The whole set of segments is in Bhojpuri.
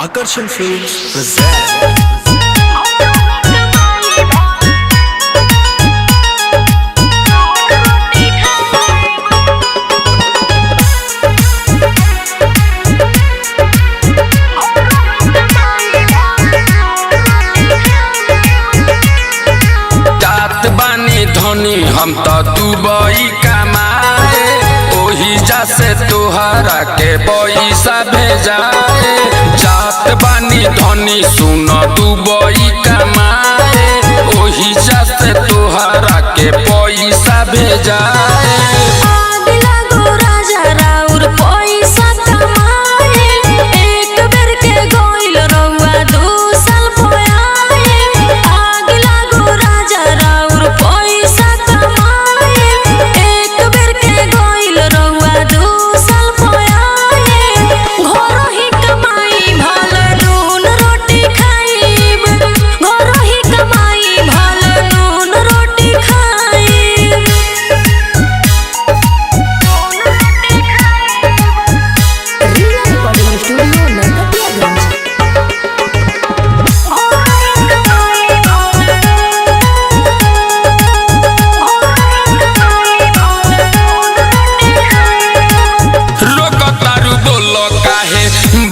Akarshan Films present. धनी हम तो दुबई कमाए ओही जा से तोहरा के पैसा भेजाए जात बानी धनी सुन दुबई कमाए ओही जा से तोहरा के पैसा भेजाए।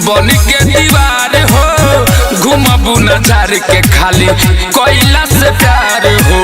बन के दीवार हो घुमबू नजार के खाली कोयला से प्यार हो।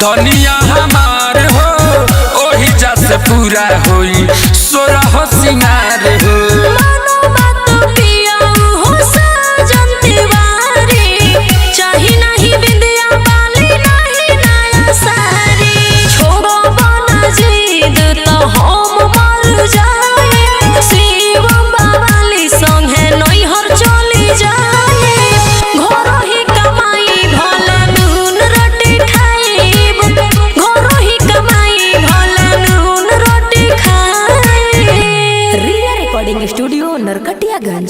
धनिया हमार हो ओही जा से पूरा होई सोरह सिंगार हो। स्टूडियो नरकटियागंज।